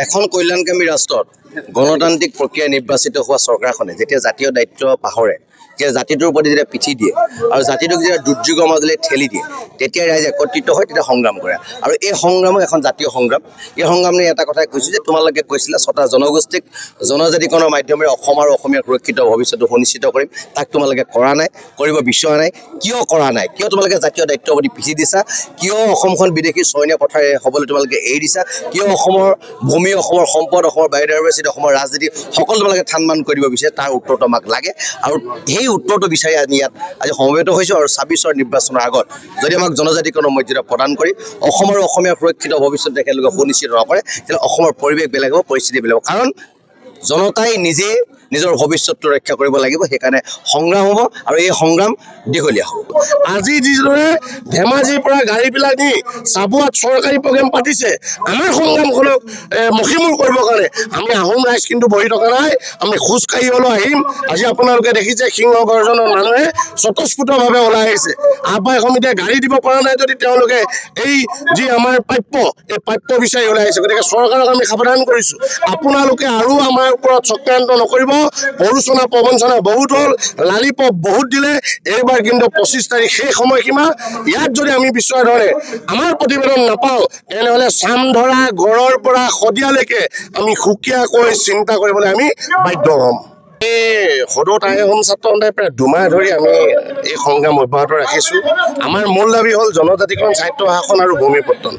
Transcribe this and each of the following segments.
এখন কল্যাণকামী ৰাষ্ট্ৰত গণতান্ত্ৰিক প্ৰক্ৰিয়া নিৰ্বাচিত হোৱা চৰকাৰখনে যেতিয়া জাতীয় দায়িত্ব পাহৰে, যে জাতিটোৰ প্ৰতি যেতিয়া পিঠি দিয়ে আৰু জাতিটোক যেতিয়া দুৰ্যোগৰ মাজলৈ ঠেলি দিয়ে, তেতিয়া ৰাইজ একত্ৰিত হয়, তেতিয়া সংগ্ৰাম কৰে। আৰু এই সংগ্ৰামক এখন জাতীয় সংগ্ৰাম। এই সংগ্ৰাম নিয়ে এটা কথাই কৈছোঁ যে তোমালোকে কৈছিলা ৬টা জনগোষ্ঠীক জনজাতিকৰণৰ মাধ্যমেৰে অসম আৰু অসমীয়াৰ সুৰক্ষিত ভৱিষ্যতটো সুনিশ্চিত কৰিম। তাক তোমালোকে কৰা নাই, কৰিব বিচৰা নাই। কিয় কৰা নাই? কিয় তোমালোকে জাতীয় দায়িত্বৰ প্ৰতি পিঠি দিছা? কিয় অসমখন বিদেশী চয়নীয়া পথাৰে হ'বলৈ তোমালোকে এৰি দিছা? কিয় অসমৰ ভূমি, অসমৰ সম্পদ, অসমৰ বায়'ডাইভাৰ্চিটি, অসমৰ ৰাজনীতি সকলো তোমালোকে থান-মান কৰি দিব বিচাৰে? তাৰ উত্তৰটো আমাক লাগে। আৰু সেই উত্তৰটো বিচাৰি আমি ইয়াত আজি সমবেত হৈছোঁ। আৰু ২৬ৰ নিৰ্বাচনৰ আগত যদি আমাক জনজাতিকৰণৰ মৰ্যাদা প্ৰদান কৰি অসম আৰু অসমীয়াৰ সুৰক্ষিত ভৱিষ্যত তেখেতলোকে সুনিশ্চিত নকৰে, তেতিয়াহ'লে অসমৰ পৰিৱেশ বেলেগ হ'ব, পৰিস্থিতি বেলেগ হ'ব। কাৰণ জনতাই নিজে নিজৰ ভৱিষ্যতটো ৰক্ষা কৰিব লাগিব। সেইকাৰণে সংগ্ৰাম হ'ব আৰু এই সংগ্ৰাম দীঘলীয়া হ'ব। আজি যিদৰে ধেমাজিৰ পৰা গাড়ীবিলাক নি চাবুৱাত চৰকাৰী প্ৰগ্ৰেম পাতিছে, আমাৰ সংগ্ৰামখনক মষিমূৰ কৰিবৰ কাৰণে আমি আহোম ৰাইজ কিন্তু বহি থকা নাই। আমি খোজকাঢ়ি হ'লেও আহিম। আজি আপোনালোকে দেখিছে সিংহ গৰ্জনৰ মানুহে স্বতঃস্ফূৰ্তভাৱে ওলাই আহিছে। আহ্বায়ক সমিতিয়ে গাড়ী দিব পৰা নাই যদি তেওঁলোকে এই যি আমাৰ প্ৰাপ্য, এই প্ৰাপ্য বিচাৰি ওলাই আহিছে। গতিকে চৰকাৰক আমি সাৱধান কৰিছোঁ, আপোনালোকে আৰু আমাৰ ওপৰত চক্ৰান্ত নকৰিব। প্ৰৰোচনা প্ৰবঞ্চনা বহুত হ'ল, লালিপপ বহুত দিলে। এইবাৰ কিন্তু ২৫ তাৰিখ সেই সময়সীমা। ইয়াত যদি আমি বিচৰা ধৰণে আমাৰ প্ৰতিবেদন নাপাওঁ, তেনেহ'লে চামধৰা গড়ৰ পৰা শদিয়ালৈকে আমি সুকীয়াকৈ চিন্তা কৰিবলৈ আমি বাধ্য হ'ম। এই সদৌ টাই আহোম ছাত্ৰ সন্থাই প্ৰায় ২ মাহ ধৰি আমি এই সংগ্ৰাম অব্যাহত ৰাখিছোঁ। আমাৰ মূল দাবী হ'ল জনজাতিকৰণ, স্বায়ত্ব শাসন আৰু ভূমি পত্তন।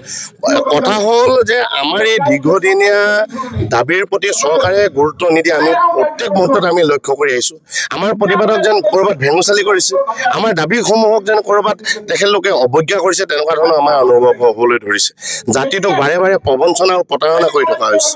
কথা হ'ল যে আমাৰ এই দীৰ্ঘদিনীয়া দাবীৰ প্ৰতি চৰকাৰে গুৰুত্ব নিদিয়ে। আমি প্ৰত্যেক মুহূৰ্তত আমি লক্ষ্য কৰি আহিছোঁ। আমাৰ প্ৰতিবাদক যেন ক'ৰবাত ভেঙুচালি কৰিছে, আমাৰ দাবীসমূহক যেন ক'ৰবাত তেখেতলোকে অৱজ্ঞা কৰিছে, তেনেকুৱা ধৰণৰ আমাৰ অনুভৱ হ'বলৈ ধৰিছে। জাতিটোক বাৰে বাৰে প্ৰবঞ্চনা আৰু প্ৰতাৰণা কৰি থকা হৈছে।